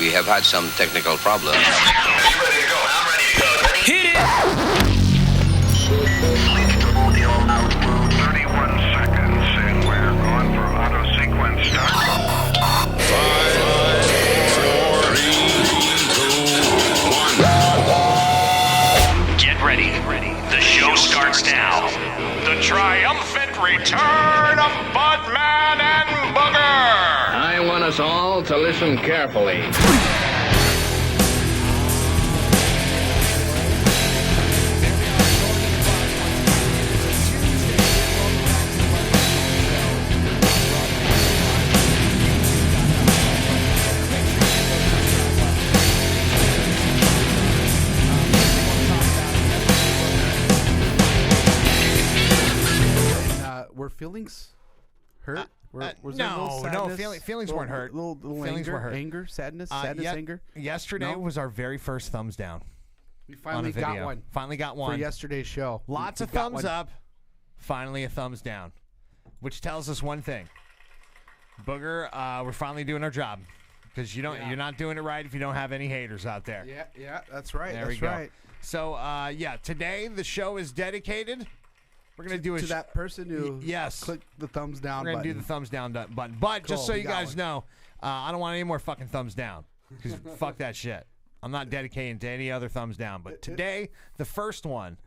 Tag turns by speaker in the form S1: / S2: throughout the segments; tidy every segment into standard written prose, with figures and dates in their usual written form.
S1: We have had some technical problems.
S2: Hit it!
S3: 31 seconds, and we're going for auto sequence start.
S4: 5, 4, 3, 2, 1.
S2: Get ready. The show starts now. The triumphant return of Budman and Booger.
S5: I want us all to listen carefully.
S6: Were feelings hurt? Was there a
S7: No,
S6: little
S7: no,
S6: sadness?
S7: feelings weren't hurt.
S6: Little
S7: Feelings
S6: anger,
S7: were hurt.
S6: anger, sadness, anger.
S7: Yesterday
S6: No?
S7: was our very first thumbs down.
S6: We
S7: on a
S6: finally got
S7: video.
S6: one
S7: Finally got one
S6: for yesterday's show.
S7: Lots
S6: We
S7: of
S6: got
S7: thumbs
S6: one.
S7: up. Finally a thumbs down, which tells us one thing. Booger, we're finally doing our job because you're not doing it right if you don't have any haters out there.
S6: Yeah, that's right.
S7: There
S6: that's
S7: we go.
S6: right.
S7: So today the show is dedicated. We're gonna do
S6: to that person who clicked the thumbs down
S7: We're gonna
S6: button.
S7: do the thumbs down button. But just so
S6: Cool, we
S7: you
S6: got
S7: guys
S6: one.
S7: know, I don't want any more fucking thumbs down because fuck that shit. I'm not dedicating to any other thumbs down. But today, the first one,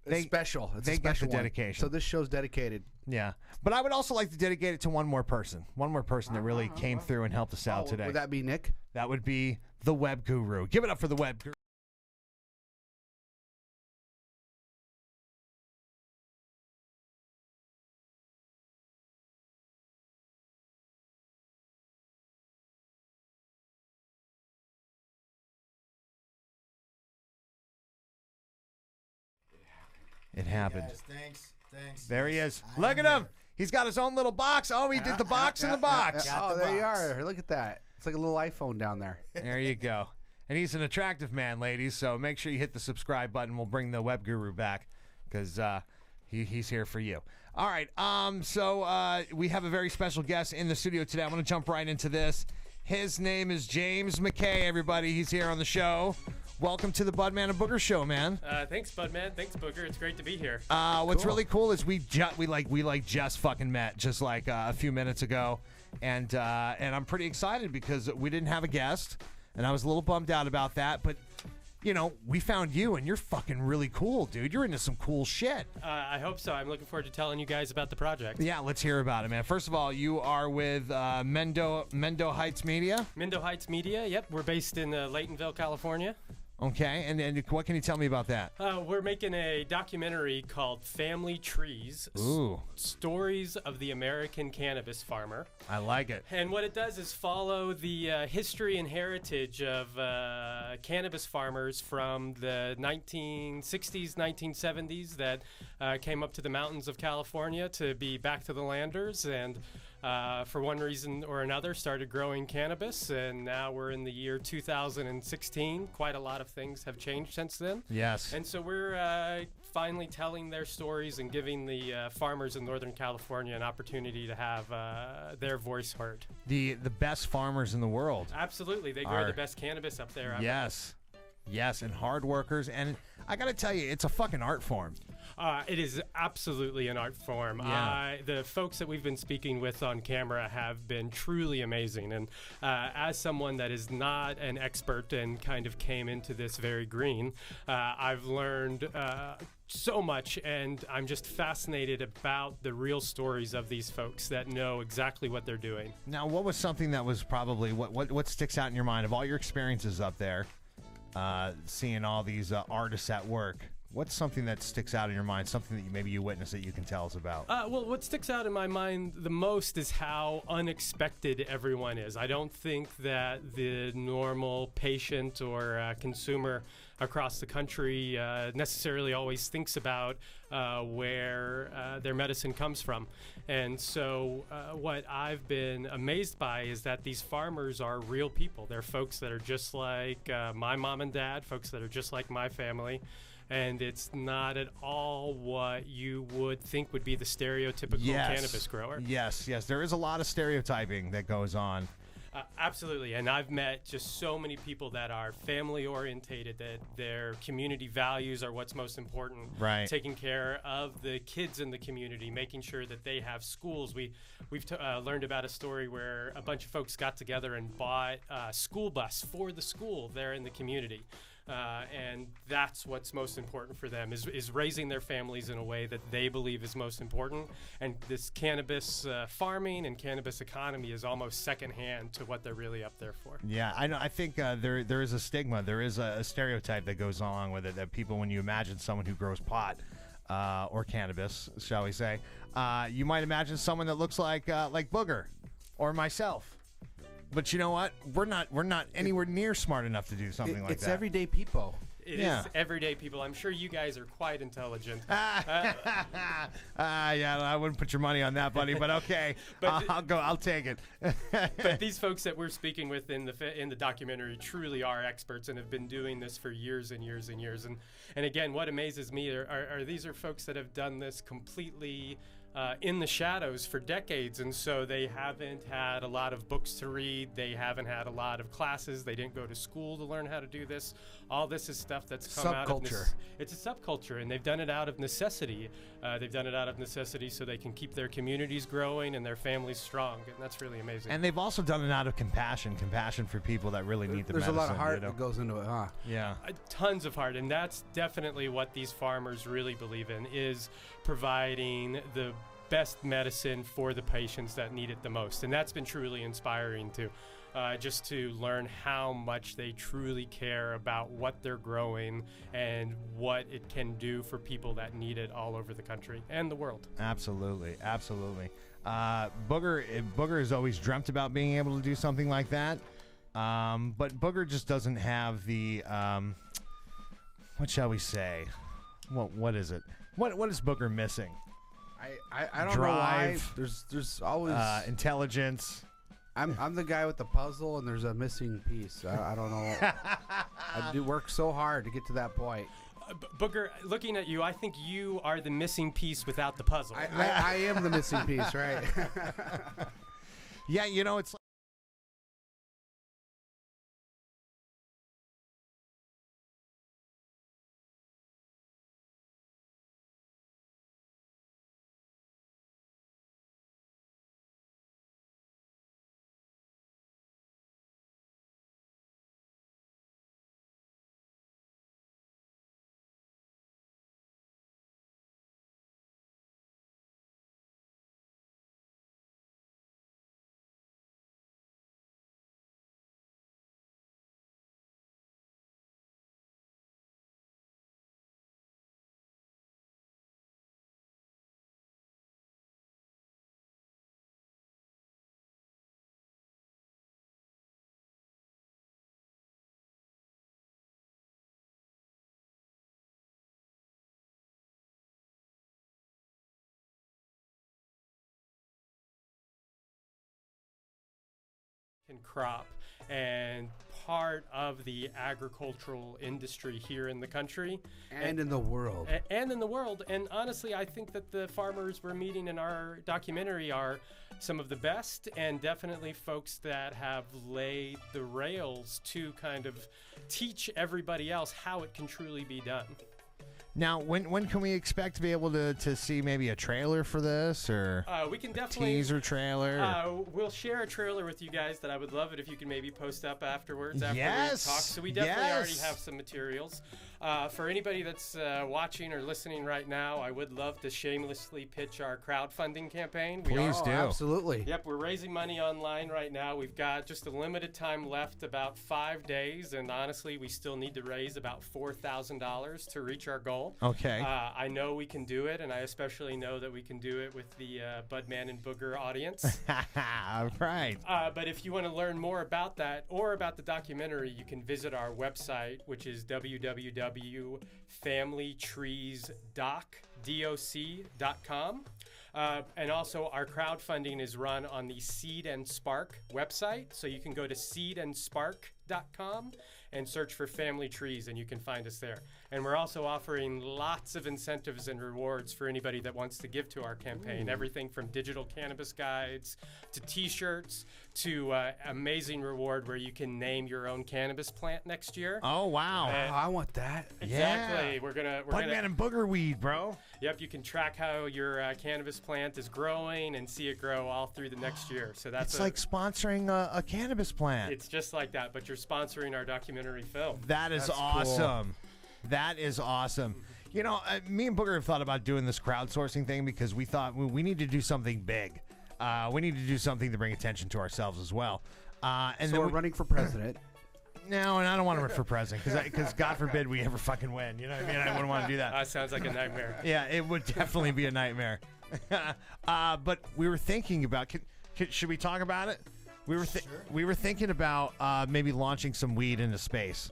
S6: It's special. It's
S7: they
S6: a
S7: get the
S6: special one.
S7: dedication.
S6: So this show's dedicated.
S7: Yeah, but I would also like to dedicate it to one more person. One more person that really came through and helped us out today.
S6: Would that be Nick?
S7: That would be the web guru. Give it up for the web guru. It happened.
S8: Guys, thanks.
S7: There he is. Look at him. He's got his own little box. Oh, he did the box in the box.
S6: Oh, there you are. Look at that. It's like a little iPhone down there.
S7: There you go. And he's an attractive man, ladies. So make sure you hit the subscribe button. We'll bring the web guru back because he's here for you. All right. So we have a very special guest in the studio today. I'm going to jump right into this. His name is James Mckay, everybody. He's here on the show. Welcome to the Budman and Booger show, man.
S9: Thanks, Budman. Thanks, Booger. It's great to be here.
S7: What's really cool is we just fucking met just like a few minutes ago, and I'm pretty excited because we didn't have a guest, and I was a little bummed out about that. But we found you, and you're fucking really cool, dude. You're into some cool shit.
S9: I hope so. I'm looking forward to telling you guys about the project.
S7: Yeah, let's hear about it, man. First of all, you are with Mendo Heights Media.
S9: Mendo Heights Media. Yep, we're based in Laytonville, California.
S7: Okay, and what can you tell me about that?
S9: We're making a documentary called Family Trees.
S7: Ooh.
S9: Stories of the American Cannabis Farmer.
S7: I like it.
S9: And what it does is follow the history and heritage of cannabis farmers from the 1960s, 1970s that came up to the mountains of California to be back to the landers and for one reason or another started growing cannabis, and now we're in the year 2016. Quite a lot of things have changed since then.
S7: Yes.
S9: And so we're finally telling their stories and giving the farmers in Northern California an opportunity to have their voice heard.
S7: The best farmers in the world.
S9: Absolutely. They grow the best cannabis up there.
S7: Yes, and hard workers. And I got to tell you, it's a fucking art form.
S9: It is absolutely an art form.
S7: Yeah.
S9: The folks that we've been speaking with on camera have been truly amazing. And as someone that is not an expert and kind of came into this very green, I've learned so much, and I'm just fascinated about the real stories of these folks that know exactly what they're doing.
S7: Now, what was something that was probably, what sticks out in your mind of all your experiences up there, seeing all these artists at work? What's something that sticks out in your mind, something that maybe you witnessed that you can tell us about?
S9: Well, what sticks out in my mind the most is how unexpected everyone is. I don't think that the normal patient or consumer across the country necessarily always thinks about where their medicine comes from. And so what I've been amazed by is that these farmers are real people. They're folks that are just like my mom and dad, folks that are just like my family. And it's not at all what you would think would be the stereotypical cannabis grower.
S7: Yes. There is a lot of stereotyping that goes on.
S9: Absolutely, and I've met just so many people that are family orientated, that their community values are what's most important.
S7: Right.
S9: Taking care of the kids in the community, making sure that they have schools. We've learned about a story where a bunch of folks got together and bought a school bus for the school there in the community. And that's what's most important for them, is raising their families in a way that they believe is most important. And this cannabis farming and cannabis economy is almost secondhand to what they're really up there for.
S7: Yeah, I know. I think there is a stigma. There is a stereotype that goes along with it, that people, when you imagine someone who grows pot or cannabis, shall we say, you might imagine someone that looks like Booger or myself. But you know what? We're not anywhere near smart enough to do something like that.
S6: It's everyday people.
S9: It is everyday people. I'm sure you guys are quite intelligent.
S7: Yeah, I wouldn't put your money on that, buddy. But okay, I'll take it.
S9: But these folks that we're speaking with in the documentary truly are experts and have been doing this for years and years and years. And again, what amazes me are these are folks that have done this completely in the shadows for decades, and so they haven't had a lot of books to read. They haven't had a lot of classes. They didn't go to school to learn how to do this. All this is stuff that's come out of it's a subculture, and they've done it out of necessity. They've done it out of necessity so they can keep their communities growing and their families strong, and that's really amazing.
S7: And they've also done it out of compassion for people that really need the medicine.
S6: There's a lot of heart that goes into it, huh?
S7: Yeah.
S9: Tons of heart, and that's definitely what these farmers really believe in, is providing the best medicine for the patients that need it the most. And that's been truly inspiring to just to learn how much they truly care about what they're growing and what it can do for people that need it all over the country and the world.
S7: Absolutely. Booger has always dreamt about being able to do something like that, but Booger just doesn't have the what shall we say, what is it, what is Booger missing?
S6: I don't
S7: Drive,
S6: know why. There's always
S7: intelligence.
S6: I'm the guy with the puzzle, and there's a missing piece. I don't know. I do work so hard to get to that point.
S9: Booger, looking at you, I think you are the missing piece without the puzzle.
S6: I am the missing piece, right?
S7: Yeah, you know, it's like
S9: crop and part of the agricultural industry here in the country
S6: and in the world.
S9: And honestly, I think that the farmers we're meeting in our documentary are some of the best, and definitely folks that have laid the rails to kind of teach everybody else how it can truly be done.
S7: Now, when can we expect to be able to see maybe a trailer for this, or
S9: we can definitely
S7: teaser trailer?
S9: We'll share a trailer with you guys that I would love it if you can maybe post up afterwards after
S7: Yes,
S9: we talk. So we definitely already
S7: yes.
S9: have some materials. For anybody that's watching or listening right now, I would love to shamelessly pitch our crowdfunding campaign.
S7: Please do.
S6: Absolutely.
S9: Yep, we're raising money online right now. We've got just a limited time left, about 5 days, and honestly, we still need to raise about $4,000 to reach our goal.
S7: Okay.
S9: I know we can do it, and I especially know that we can do it with the Budman and Booger audience.
S7: Right.
S9: But if you want to learn more about that or about the documentary, you can visit our website, which is www.familytreesdoc.com. And also, our crowdfunding is run on the Seed and Spark website, so you can go to seedandspark.com and search for Family Trees, and you can find us there. And we're also offering lots of incentives and rewards for anybody that wants to give to our campaign. Everything from digital cannabis guides to T-shirts to amazing reward where you can name your own cannabis plant next year.
S7: Oh, wow.
S6: I want that.
S9: Exactly.
S7: Yeah.
S9: We're
S7: Budman
S9: gonna.
S7: and Booger weed, bro.
S9: Yep, you can track how your cannabis plant is growing and see it grow all through the next year. So that's
S7: It's like sponsoring a cannabis plant.
S9: It's just like that, but you're sponsoring our documentary film.
S7: That is
S6: That's
S7: awesome. That is awesome. You know, me and Booger have thought about doing this crowdsourcing thing because we thought we need to do something big. We need to do something to bring attention to ourselves as well. And
S6: So
S7: then
S6: we're running for president.
S7: No, and I don't want to run for president because God forbid we ever fucking win. You know what I mean? I wouldn't want to do that.
S9: That sounds like a nightmare.
S7: Yeah, it would definitely be a nightmare. But we were thinking about. Should we talk about it? We were thinking about maybe launching some weed into space.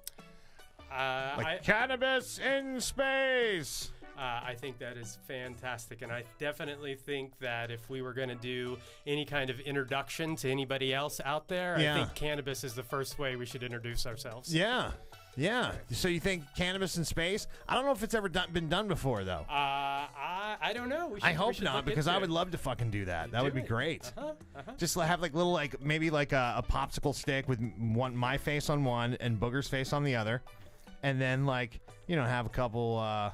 S7: Cannabis in space.
S9: I think that is fantastic, and I definitely think that if we were going to do any kind of introduction to anybody else out there,
S7: Yeah.
S9: I think cannabis is the first way we should introduce ourselves.
S7: Yeah. Yeah. So you think cannabis in space? I don't know if it's ever been done before, though.
S9: I don't know.
S7: I hope not, because I would love to fucking do that. That would be great. Just have like little, like maybe like a popsicle stick with my face on one and Booger's face on the other, and then like have a couple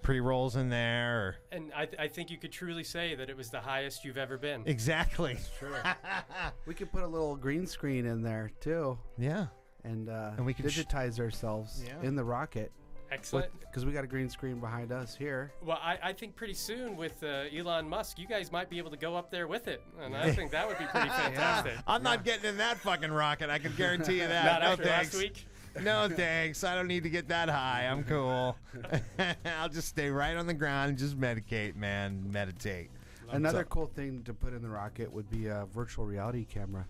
S7: pre-rolls in there.
S9: And I think you could truly say that it was the highest you've ever been.
S7: Exactly.
S6: True. We could put a little green screen in there too.
S7: Yeah.
S6: And
S7: we can
S6: digitize ourselves in the rocket.
S9: Excellent.
S6: Because we got a green screen behind us here.
S9: Well, I think pretty soon with Elon Musk, you guys might be able to go up there with it. And I think that would be pretty fantastic.
S7: I'm not getting in that fucking rocket. I can guarantee you that.
S9: Not
S7: No
S9: after
S7: thanks.
S9: last week.
S7: No thanks. I don't need to get that high. I'm cool. I'll just stay right on the ground and just meditate, man. Meditate.
S6: Another cool thing to put in the rocket would be a virtual reality camera.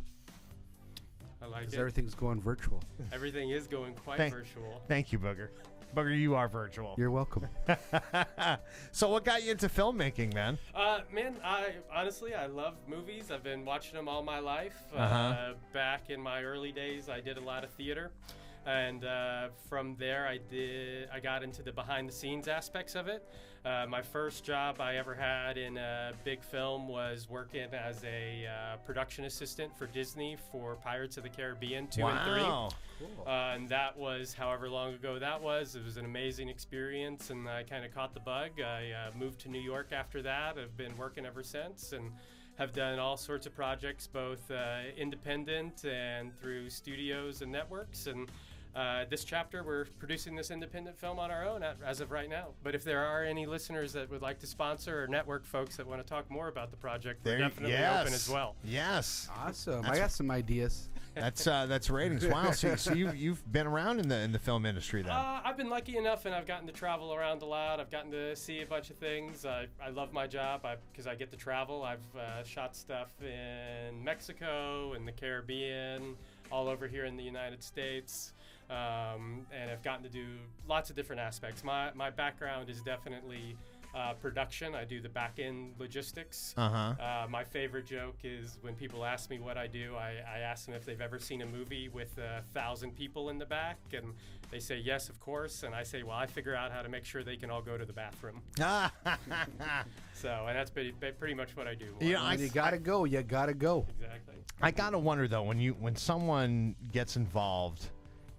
S9: I like
S6: Because
S9: it.
S6: everything's going virtual.
S9: Everything is going quite virtual.
S7: Thank you, Booger. Booger, you are virtual.
S6: You're welcome.
S7: So what got you into filmmaking, man?
S9: Man, I love movies. I've been watching them all my life. Back in my early days, I did a lot of theater. And from there, I got into the behind-the-scenes aspects of it. My first job I ever had in a big film was working as a production assistant for Disney for Pirates of the Caribbean 2 and 3.
S7: Wow.
S6: Cool.
S9: And that was however long ago that was. It was an amazing experience, and I kind of caught the bug. I moved to New York after that. I've been working ever since, and have done all sorts of projects, both independent and through studios and networks. And this chapter, we're producing this independent film on our own as of right now. But if there are any listeners that would like to sponsor or network folks that want to talk more about the project, we're definitely open as well.
S7: Yes.
S6: Awesome. I got some ideas.
S7: That's ratings. Wow. So you've been around in the film industry then?
S9: I've been lucky enough, and I've gotten to travel around a lot. I've gotten to see a bunch of things. I love my job because I get to travel. I've shot stuff in Mexico, in the Caribbean, all over here in the United States. And I've gotten to do lots of different aspects. My background is definitely production. I do the back-end logistics. My favorite joke is when people ask me what I do, I ask them if they've ever seen a movie with 1,000 people in the back, and they say yes, of course. And I say, well, I figure out how to make sure they can all go to the bathroom. So, and that's pretty much what I do.
S7: You know,
S6: When you gotta go. You gotta go.
S9: Exactly.
S7: I gotta wonder though, when someone gets involved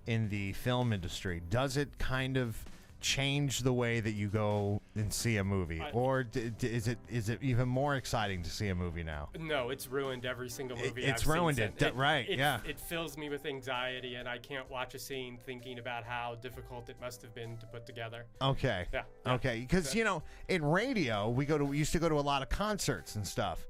S7: in the film industry, does it kind of change the way that you go and see a movie, or is it even more exciting to see a movie now?
S9: No, it's ruined every single movie.
S7: It's
S9: I've
S7: ruined
S9: seen
S7: it, right? Yeah.
S9: It fills me with anxiety, and I can't watch a scene thinking about how difficult it must have been to put together.
S7: Okay.
S9: Yeah.
S7: Okay, because in radio we used to go to a lot of concerts and stuff.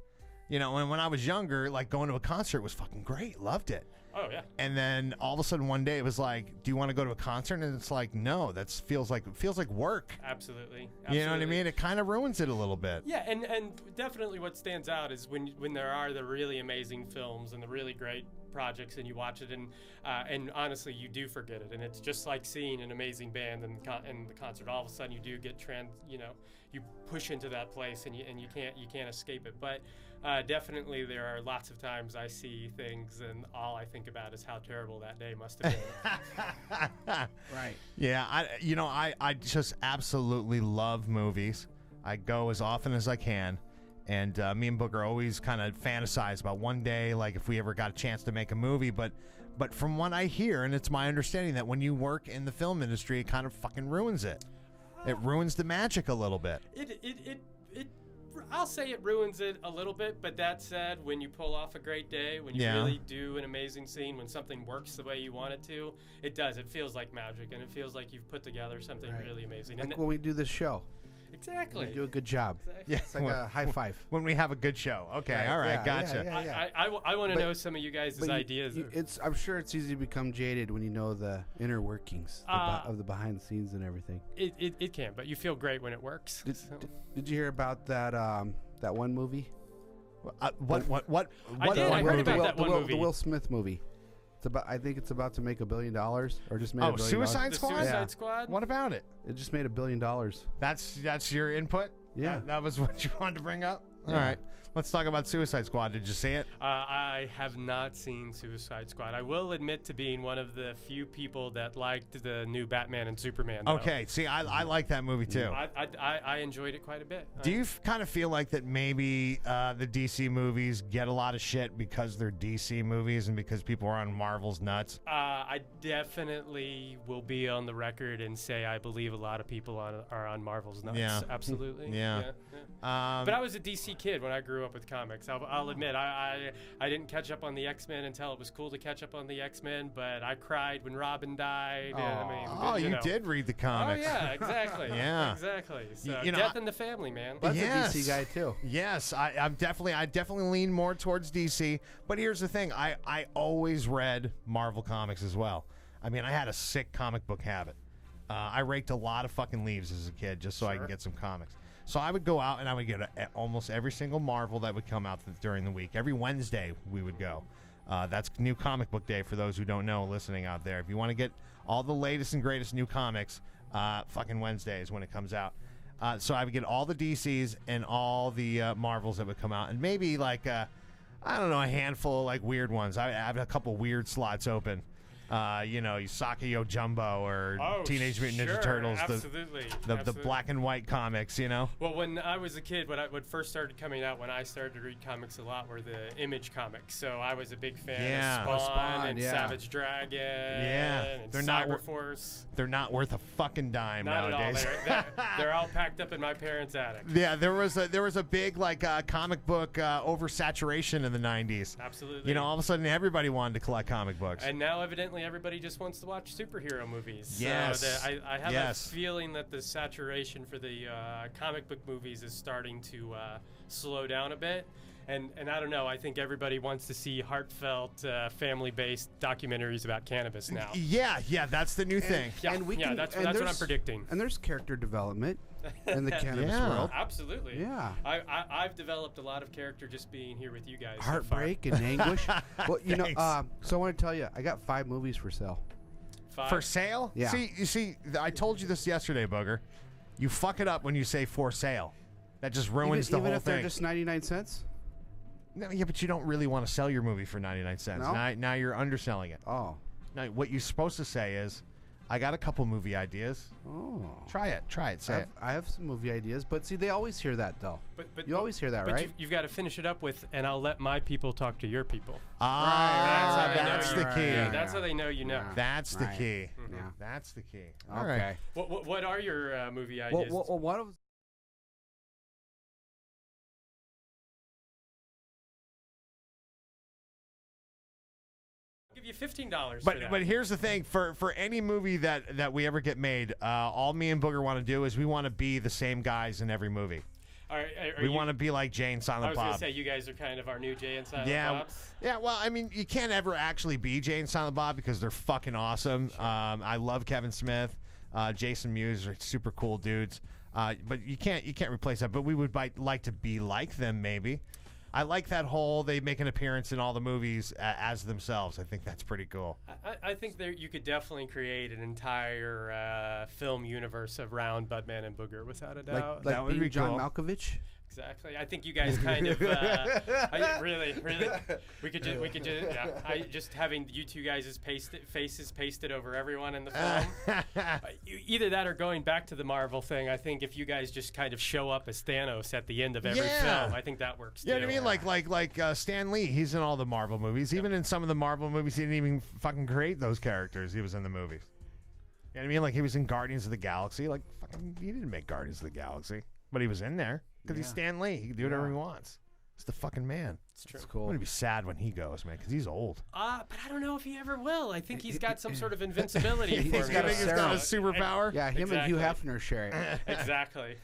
S7: And when I was younger, like going to a concert was fucking great, loved it.
S9: Oh yeah.
S7: And then all of a sudden one day it was like, do you want to go to a concert? And it's like, no, that feels like work.
S9: Absolutely.
S7: You know what I mean? It kind of ruins it a little bit.
S9: Yeah, and definitely what stands out is when there are the really amazing films and the really great projects and you watch it, and honestly, you do forget it. And it's just like seeing an amazing band in the concert. All of a sudden, you do get you push into that place, and you can't escape it. But definitely, there are lots of times I see things, and all I think about is how terrible that day must have been.
S6: Right.
S7: Yeah, I just absolutely love movies. I go as often as I can, and me and Booger always kind of fantasize about one day, like if we ever got a chance to make a movie. But from what I hear, and it's my understanding that when you work in the film industry, it kind of fucking ruins it. It ruins the magic a little bit.
S9: I'll say it ruins it a little bit, but that said, when you pull off a great day, when you really do an amazing scene, when something works the way you want it to, it does. It feels like magic, and it feels like you've put together something really amazing.
S6: Like when we do this show.
S9: Exactly.
S6: You do a good job.
S7: Yeah,
S6: It's like a high five.
S7: When we have a good show. Okay, all right, gotcha.
S6: Yeah.
S9: I want to know some of you guys' ideas.
S6: I'm sure it's easy to become jaded when you know the inner workings of the behind the scenes and everything.
S9: It can, but you feel great when it works.
S6: Did you hear about that that one movie?
S7: What?
S9: I did. I heard about that one movie.
S6: The Will Smith movie. I think it's about to make $1 billion, or just made $1 billion.
S7: Suicide Squad?
S9: Suicide Squad?
S7: What about it?
S6: It just made $1 billion.
S7: That's your input?
S6: Yeah.
S7: That was what you wanted to bring up? All right. Let's talk about Suicide Squad. Did you see it?
S9: I have not seen Suicide Squad. I will admit to being one of the few people that liked the new Batman and Superman. Though.
S7: Okay. See, I like that movie too.
S9: I enjoyed it quite a bit.
S7: Do you kind of feel like that maybe the DC movies get a lot of shit because they're DC movies and because people are on Marvel's nuts?
S9: I definitely will be on the record and say I believe a lot of people are on Marvel's nuts.
S7: Yeah.
S9: Absolutely.
S7: Yeah.
S9: But I was a DC kid when I grew up with comics. I'll admit I didn't catch up on the X-Men until it was cool to catch up on the X-Men, but I cried when Robin died.
S7: You did read the comics.
S9: Oh yeah, exactly.
S7: Yeah,
S9: exactly. So Death in the Family, man.
S6: That's a DC guy too.
S7: Yes, I definitely lean more towards DC. But here's the thing: I always read Marvel comics as well. I mean, I had a sick comic book habit. I raked a lot of fucking leaves as a kid just so I can get some comics. So I would go out and I would get almost every single Marvel that would come out during the week. Every Wednesday we would go. That's New Comic Book Day for those who don't know listening out there. If you want to get all the latest and greatest new comics, fucking Wednesday is when it comes out. So I would get all the DCs and all the Marvels that would come out. And maybe like, I don't know, a handful of like weird ones. I have a couple weird slots open. Sakayo Jumbo or Teenage Mutant Ninja Turtles,
S9: absolutely.
S7: The black and white comics, Well,
S9: when I was a kid, what first started coming out when I started to read comics a lot were the Image comics. So I was a big fan of Spawn and Savage Dragon and Cyberforce.
S7: They're not worth a fucking dime nowadays.
S9: At all. They're all packed up in my parents' attic.
S7: Yeah, there was a big comic book oversaturation in the 90s.
S9: Absolutely.
S7: All of a sudden everybody wanted to collect comic books.
S9: And now evidently everybody just wants to watch superhero movies.
S7: Yes.
S9: So I have a feeling that the saturation for the comic book movies is starting to slow down a bit. And I don't know, I think everybody wants to see heartfelt, family-based documentaries about cannabis now.
S7: Yeah, that's the new thing.
S9: That's what I'm predicting.
S6: And there's character development in the cannabis world.
S9: Absolutely.
S6: Yeah.
S9: I've developed a lot of character just being here with you guys.
S6: Heartbreak and anguish. Well, so I want to tell you, I got 5 movies for sale.
S9: 5?
S7: For sale?
S6: Yeah.
S7: You see, I told you this yesterday, Booger. You fuck it up when you say for sale. That just ruins the whole thing.
S6: Even if they're just 99 cents?
S7: No, yeah, but you don't really want to sell your movie for 99 cents.
S6: No?
S7: Now you're underselling it.
S6: Oh.
S7: Now, what you're supposed to say is, I got a couple movie ideas.
S6: Oh.
S7: Try it. Say it.
S6: I have some movie ideas, but see, they always hear that, though.
S9: But
S6: you always hear that, right?
S9: You've got to finish it up with, and I'll let my people talk to your people.
S7: That's the key.
S9: That's how they know you know.
S7: That's the key.
S6: Yeah.
S7: That's the key.
S6: Okay.
S7: All right.
S9: What are your movie ideas?
S6: Well, one of
S9: I'll give you $15
S7: But here's the thing: for any movie that we ever get made, all me and Booger want to do is we want to be the same guys in every movie. We want to be like Jay and Silent Bob.
S9: I was going to say you guys are kind of our new Jay and Silent Bobs.
S7: Yeah. Well, I mean, you can't ever actually be Jay and Silent Bob because they're fucking awesome. Sure. I love Kevin Smith, Jason Mewes are super cool dudes. But you can't replace that. But we would like to be like them, maybe. I like that whole they make an appearance in all the movies as themselves. I think that's pretty cool.
S9: I think you could definitely create an entire film universe around Budman and Booger, without a doubt.
S6: Like
S7: That would
S6: being
S7: be
S6: John
S7: cool.
S6: Malkovich.
S9: Exactly. I think you guys kind of really. We could just just having you two guys' faces pasted over everyone in the film. Either that or going back to the Marvel thing. I think if you guys just kind of show up as Thanos at the end of every film, I think that works.
S7: You know
S9: too.
S7: what I mean? Like Stan Lee. He's in all the Marvel movies. Even in some of the Marvel movies, he didn't even fucking create those characters. He was in the movies. You know what I mean? Like he was in Guardians of the Galaxy. Like fucking, he didn't make Guardians of the Galaxy, but he was in there. Because he's Stan Lee. He can do whatever he wants. He's the fucking man.
S9: It's true.
S6: It's cool.
S7: I'm going to be sad when he goes, man, because he's old.
S9: But I don't know if he ever will. I think he's got some sort of invincibility.
S6: He's got a
S7: superpower.
S6: Yeah, him and Hugh Hefner share it.
S9: Exactly.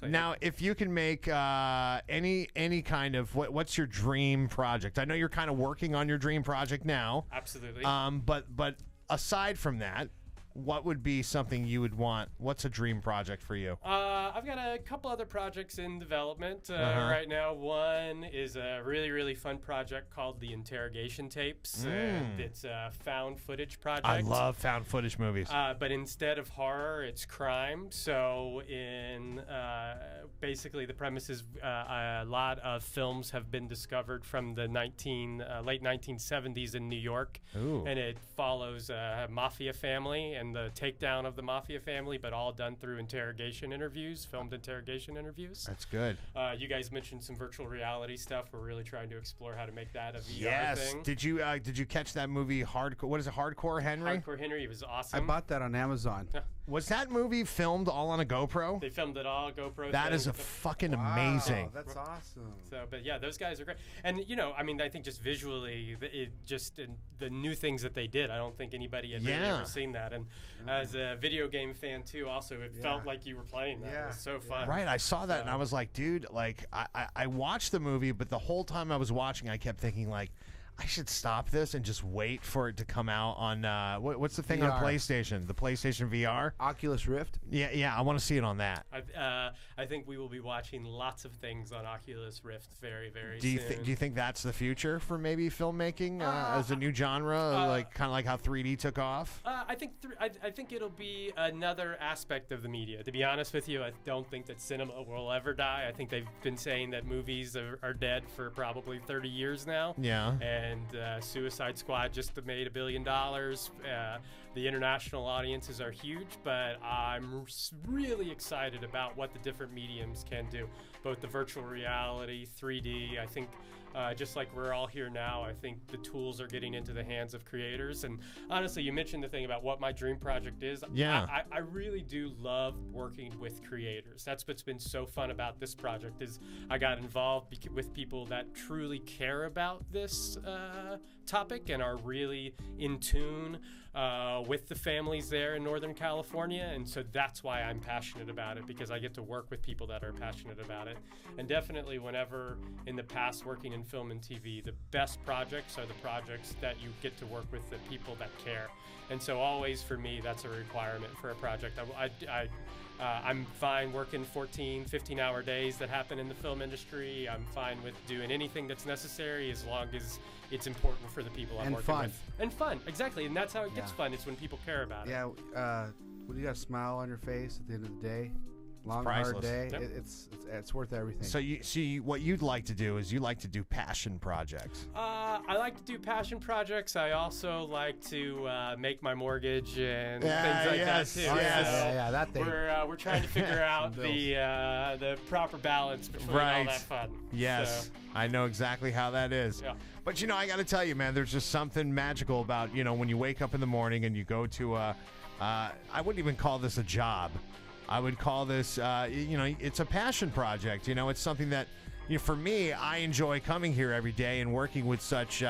S7: Now, if you can make any kind of what's your dream project? I know you're kind of working on your dream project now.
S9: Absolutely.
S7: But aside from that, what would be something you would want? What's a dream project for you?
S9: I've got a couple other projects in development right now. One is a really, really fun project called the Interrogation Tapes. It's a found footage project.
S7: I love found footage movies.
S9: But instead of horror, it's crime. So basically the premise is a lot of films have been discovered from the late 1970s in New York.
S7: Ooh.
S9: And it follows a mafia family and the takedown of the mafia family, but all done through filmed interrogation interviews.
S7: That's good.
S9: You guys mentioned some virtual reality stuff. We're really trying to explore how to make that a VR thing.
S7: Did you catch that movie Hardcore? What is it, Hardcore Henry?
S9: Hardcore Henry was awesome.
S6: I bought that on Amazon.
S7: Was that movie filmed all on a GoPro?
S9: They filmed it all GoPro.
S7: That is fucking amazing.
S6: That's awesome.
S9: So, but yeah, those guys are great. And I mean, I think just visually, the new things that they did, I don't think anybody had really ever seen that. And as a video game fan too, also it felt like you were playing that. It was so fun.
S7: Right, I saw that and I was like, dude, like I watched the movie, but the whole time I was watching, I kept thinking like, I should stop this and just wait for it to come out on what's the thing
S6: VR.
S7: on PlayStation? The PlayStation VR?
S6: Oculus Rift?
S7: Yeah, I want to see it on that.
S9: I think we will be watching lots of things on Oculus Rift very, very
S7: Do
S9: soon.
S7: you think that's the future for maybe filmmaking as a new genre, like kind of like how 3D took off?
S9: I think it'll be another aspect of the media. To be honest with you, I don't think that cinema will ever die. I think they've been saying that movies are dead for probably 30 years now.
S7: Yeah.
S9: And Suicide Squad just made $1 billion. The international audiences are huge, but I'm really excited about what the different mediums can do. Both the virtual reality, 3D, I think just like we're all here now, I think the tools are getting into the hands of creators. And honestly, you mentioned the thing about what my dream project is.
S7: Yeah.
S9: I really do love working with creators. That's what's been so fun about this project is I got involved with people that truly care about this topic and are really in tune with the families there in Northern California. And so that's why I'm passionate about it, because I get to work with people that are passionate about it. And definitely whenever in the past working in film and TV, the best projects are the projects that you get to work with the people that care. And so always for me, that's a requirement for a project. I'm fine working 14, 15-hour days that happen in the film industry. I'm fine with doing anything that's necessary as long as it's important for the people I'm working with. And fun, exactly. And that's how it gets fun. It's when people care about it.
S6: Yeah, when you got a smile on your face at the end of the day, long,
S7: priceless.
S6: hard day,
S9: Yep.
S6: it's worth everything.
S7: So you see, what you'd like to do is you like to do passion projects.
S9: I like to do passion projects. I also like to make my mortgage and things like that too.
S6: Yeah, that thing.
S9: We're trying to figure out the proper balance between all that fun.
S7: Yes,
S9: So,
S7: I know exactly how that is.
S9: Yeah.
S7: But I got to tell you, man, there's just something magical about when you wake up in the morning and you go to I wouldn't even call this a job. I would call this, it's a passion project. It's something that, for me, I enjoy coming here every day and working with such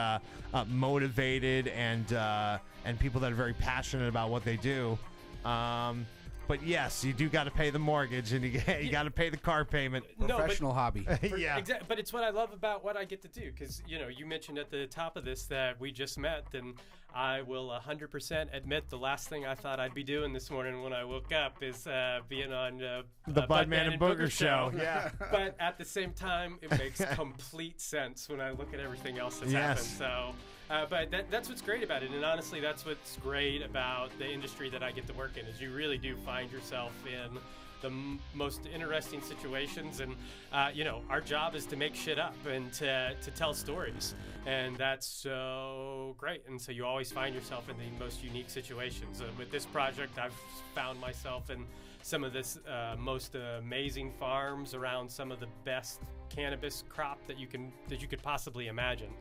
S7: motivated and people that are very passionate about what they do. But yes, you do got to pay the mortgage and you got to pay the car payment.
S6: Professional hobby.
S7: Yeah.
S9: But it's what I love about what I get to do, because you mentioned at the top of this that we just met, and I will 100% admit the last thing I thought I'd be doing this morning when I woke up is being on
S7: the Budman and Booger show. Yeah.
S9: But at the same time, it makes complete sense when I look at everything else that's happened. So, but that's what's great about it. And honestly, that's what's great about the industry that I get to work in is you really do find yourself in the most interesting situations, and our job is to make shit up and to tell stories, and that's so great. And so you always find yourself in the most unique situations. With this project, I've found myself in some of this most amazing farms around some of the best cannabis crop that you could possibly imagine.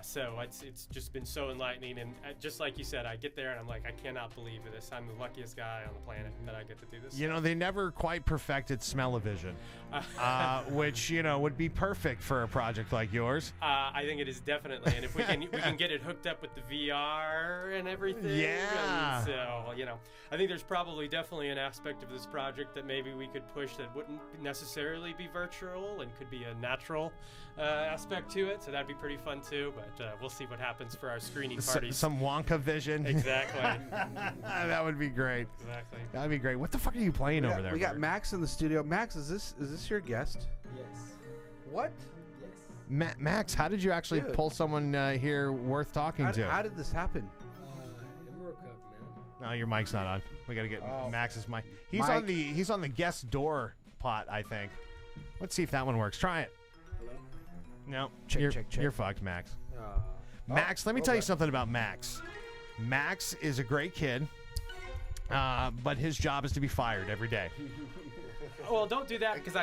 S9: So it's just been so enlightening, and just like you said, I get there and I'm like, I cannot believe this. I'm the luckiest guy on the planet that I get to do this.
S7: They never quite perfected smell-o-vision, which would be perfect for a project like yours.
S9: I think it is definitely, and if we can get it hooked up with the VR and everything.
S7: Yeah.
S9: And so I think there's probably definitely an aspect of this project that maybe we could push that wouldn't necessarily be virtual and could be a natural aspect to it. So that'd be pretty fun too. But we'll see what happens for our screening parties.
S7: Some Wonka vision.
S9: Exactly.
S7: That would be great.
S9: Exactly.
S7: That'd be great. What the fuck are you playing over there?
S6: We got Max in the studio. Max, is this your guest?
S8: Yes.
S6: What?
S8: Yes.
S7: Max, how did you actually pull someone here worth talking to?
S6: How did this happen?
S8: It broke up, man.
S7: No, your mic's not on. We gotta get Max's mic.
S6: Mike.
S7: He's on the guest door pot, I think. Let's see if that one works. Try it.
S8: Hello?
S7: No,
S6: Check.
S7: You're fucked, Max. Max, let me tell you something about Max. Max is a great kid, but his job is to be fired every day.
S9: Well, don't do that because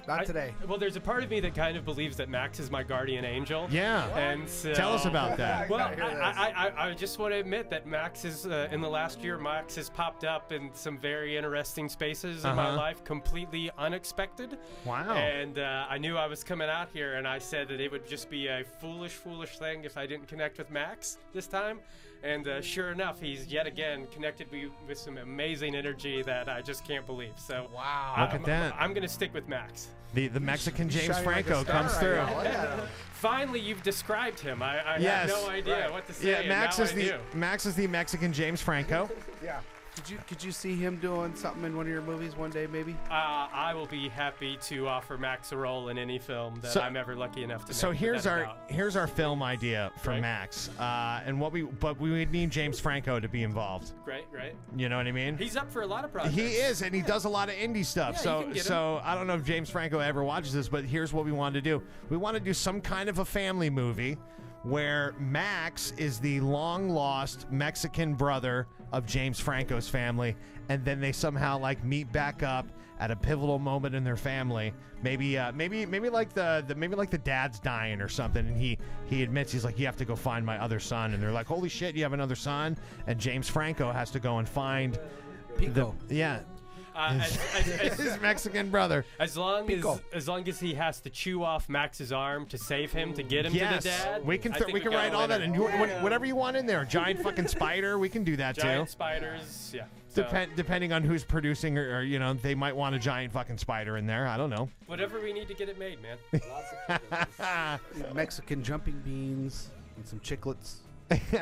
S6: not today.
S9: Well, there's a part of me that kind of believes that Max is my guardian angel.
S7: Yeah.
S9: And so,
S7: Tell us about that.
S9: Well, I just want to admit that Max is in the last year. Max has popped up in some very interesting spaces in my life, completely unexpected.
S7: Wow.
S9: And I knew I was coming out here, and I said that it would just be a foolish thing if I didn't connect with Max this time. And sure enough, he's yet again connected me with some amazing energy that I just can't believe. So
S6: Wow.
S7: Look at that.
S9: I'm going to stick with Max.
S7: The Mexican James
S6: Shining like a
S7: Franco
S6: star
S7: comes
S6: right
S7: through.
S6: now. Look at him.
S9: Finally, you've described him. I
S7: Yes.
S9: had no idea what to say.
S7: Yeah,
S9: and
S7: Max
S9: now
S7: is
S9: I
S7: the
S9: do.
S7: Max is the Mexican James Franco.
S6: Yeah. Could you see him doing something in one of your movies one day, maybe?
S9: I will be happy to offer Max a role in any film that I'm ever lucky enough to make.
S7: So here's
S9: without a
S7: our
S9: doubt.
S7: film idea for
S9: Right.
S7: Max, and we would need James Franco to be involved.
S9: Right.
S7: You know what I mean?
S9: He's up for a lot of projects.
S7: He is, and he does a lot of indie stuff.
S9: Yeah, you can get
S7: So I don't know if James Franco ever watches this, but here's what we want to do. We want to do some kind of a family movie where Max is the long-lost Mexican brother of James Franco's family, and then they somehow meet back up at a pivotal moment in their family. Maybe like the dad's dying or something, and he admits, he's like, you have to go find my other son, and they're like, holy shit, you have another son? And James Franco has to go and find
S6: Pico.
S7: his Mexican brother.
S9: As long as he has to chew off Max's arm to save him to get him to the dad.
S7: We can
S9: I think got
S7: write
S9: a
S7: all that
S9: winner.
S7: in. Whatever you want in there. Giant fucking spider. We can do that
S9: Giant
S7: too.
S9: spiders. Yeah. So,
S7: Depending on who's producing, or they might want a giant fucking spider in there. I don't know.
S9: whatever we need to get it made, man.
S8: Lots of critters.
S6: Mexican jumping beans and some chiclets.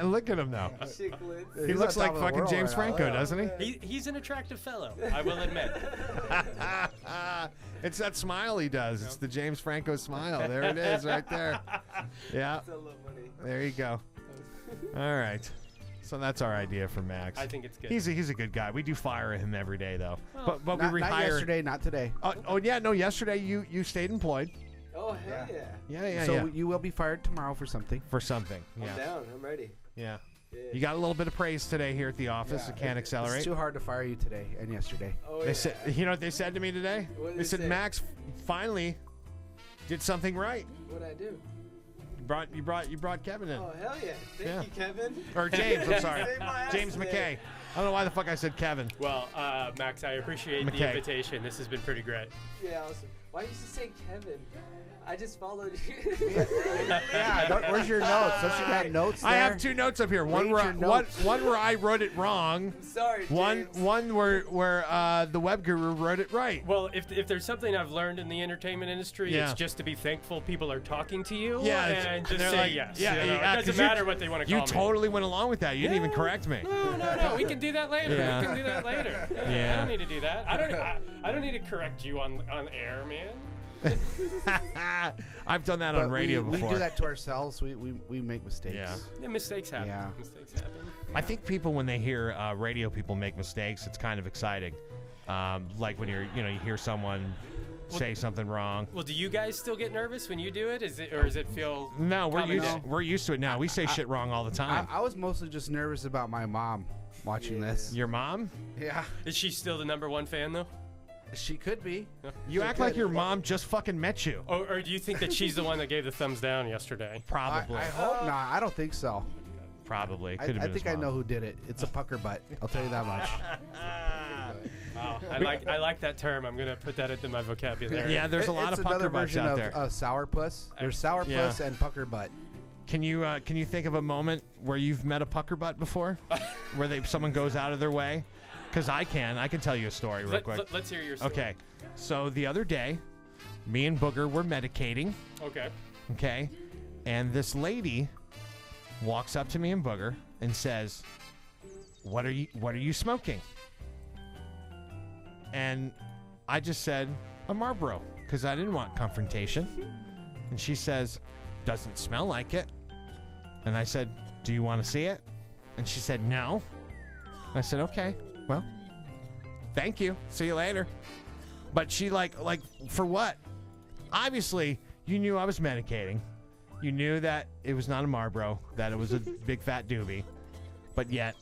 S7: Look at him now.
S8: Chiclets.
S7: He looks like fucking James Franco, doesn't he?
S9: He's an attractive fellow, I will admit.
S7: It's that smile he does. It's the James Franco smile. There it is, right there. Yeah.
S8: That's a little money.
S7: There you go. All right. So that's our idea for Max.
S9: I think it's good.
S7: He's a good guy. We do fire him every day though.
S9: Well,
S7: but
S6: Not
S7: we rehire.
S6: yesterday, not today.
S7: Oh yeah, no. Yesterday you stayed employed.
S8: Oh, hell yeah.
S7: Yeah.
S6: So you will be fired tomorrow for something.
S7: For something.
S8: I'm
S7: Yeah.
S8: down. I'm ready.
S7: Yeah.
S8: Yeah.
S7: You got a little bit of praise today here at the office at Canaccelerate.
S6: It's too hard to fire you today and yesterday.
S8: Oh,
S7: They
S8: yeah.
S7: said, you know what they said to me today?
S8: What did
S7: They
S8: they
S7: said
S8: say?
S7: Max finally did something right.
S8: What'd I do?
S7: You brought Kevin in.
S8: Oh, hell yeah. Thank
S7: Yeah.
S8: you, Kevin.
S7: Or James, I'm sorry.
S8: Saved my ass
S7: James
S8: today.
S7: Mckay. I don't know why the fuck I said Kevin.
S9: Well, Max, I appreciate
S7: McKay.
S9: the invitation. This has been pretty great.
S8: Yeah, awesome. Why did you say Kevin? I just followed you.
S6: Yeah, where's your notes? Don't you got notes there?
S7: I have 2 notes up here. One
S6: Read
S7: where
S6: your notes.
S7: one where I wrote it wrong.
S8: Sorry,
S7: One
S8: James.
S7: where the web guru wrote it right.
S9: Well, if there's something I've learned in the entertainment industry,
S7: Yeah.
S9: it's just to be thankful people are talking to you.
S7: Yeah,
S9: and just
S7: they're
S9: say
S7: like,
S9: yes.
S7: yeah,
S9: you know?
S7: yeah,
S9: It
S7: 'cause
S9: doesn't
S7: you-
S9: matter what they want to
S7: You
S9: call me.
S7: totally went along with that. You didn't even correct me.
S9: No, we can do that later.
S7: Yeah.
S9: We can do that later.
S7: Yeah.
S9: I don't need to do that. I don't need to correct you on air, man.
S7: I've done that
S6: But
S7: on radio
S6: we
S7: before.
S6: do that to ourselves. We make mistakes.
S7: Yeah.
S9: Yeah, mistakes happen.
S6: Yeah.
S9: Mistakes happen.
S7: I think people, when they hear radio people make mistakes, it's kind of exciting. Like when you hear someone say something wrong.
S9: Well, do you guys still get nervous when you do it? Or does it feel?
S7: No,
S9: common now?
S7: we're used to it now. We say shit wrong all the time.
S6: I was mostly just nervous about my mom watching this.
S7: Your mom?
S6: Yeah,
S9: Is she still the #1 fan though?
S6: she could be.
S7: You act like your mom just fucking met you.
S9: Or do you think that she's the one that gave the thumbs down yesterday?
S7: Probably.
S6: I hope not. I don't think so.
S7: Probably.
S6: I
S7: Could have been
S6: think
S7: his
S6: I know
S7: mom.
S6: who did it. It's a pucker butt. I'll tell you that much.
S9: Wow, I like that term. I'm gonna put that into my vocabulary.
S7: Yeah, there's a lot
S6: It's
S7: of pucker
S6: another
S7: butts
S6: version
S7: out
S6: of
S7: there.
S6: sourpuss. There's sourpuss
S7: Yeah.
S6: and pucker butt.
S7: Can you think of a moment where you've met a pucker butt before, where someone goes out of their way? Because I can tell you a story real quick.
S9: Let's hear your story.
S7: Okay, so the other day, me and Booger were medicating.
S9: Okay.
S7: Okay, and this lady walks up to me and Booger and says, "What are you smoking?" And I just said, "A Marlboro," because I didn't want confrontation. And she says, "Doesn't smell like it." And I said, "Do you want to see it?" And she said, "No." I said, "Okay, well, thank you. See you later." But she like for what? Obviously, you knew I was medicating. You knew that it was not a Marlboro, that it was a big fat doobie. But yet,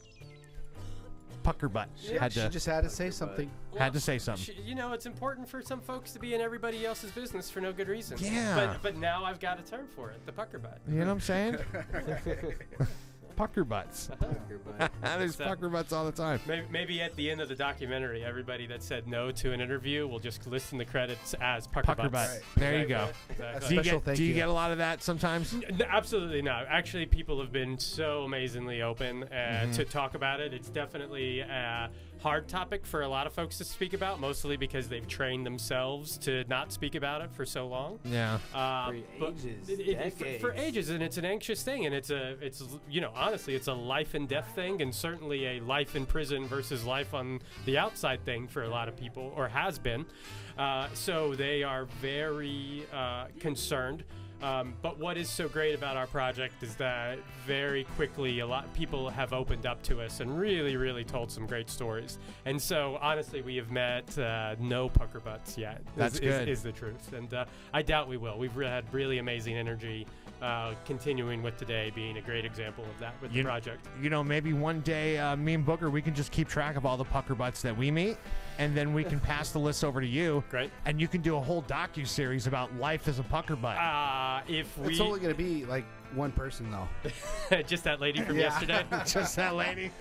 S7: pucker butt
S6: She just had to say something.
S7: had to say something.
S9: It's important for some folks to be in everybody else's business for no good reason.
S7: Yeah.
S9: But now I've got a term for it, the pucker butt.
S7: You know what I'm saying? Pucker butts. There's pucker butts all the time.
S9: Maybe at the end of the documentary, everybody that said no to an interview will just list in the credits as pucker
S7: Pucker
S9: butts.
S7: butt. There you go.
S9: Exactly.
S7: Do you
S6: Special
S7: get
S6: thank
S7: do you
S6: you.
S7: get a lot of that sometimes?
S9: No, absolutely not. Actually, people have been so amazingly open to talk about it. It's definitely a hard topic for a lot of folks to speak about, mostly because they've trained themselves to not speak about it for so long.
S7: Yeah.
S9: But for ages, and it's an anxious thing, and it's honestly, it's a life and death thing, and certainly a life in prison versus life on the outside thing for a lot of people, or has been. So they are very concerned. But what is so great about our project is that very quickly a lot of people have opened up to us and really, really told some great stories. And so honestly, we have met no pucker butts yet.
S7: That's good.
S9: Is the truth. And I doubt we will. We've had really amazing energy. Continuing with today being a great example of that with the project.
S7: Maybe one day me and Booger, we can just keep track of all the pucker butts that we meet, and then we can pass the list over to you.
S9: Great.
S7: And you can do a whole docu-series about life as a pucker butt.
S6: It's only going to be like one person, though.
S9: Just that lady from yesterday?
S7: Just that lady.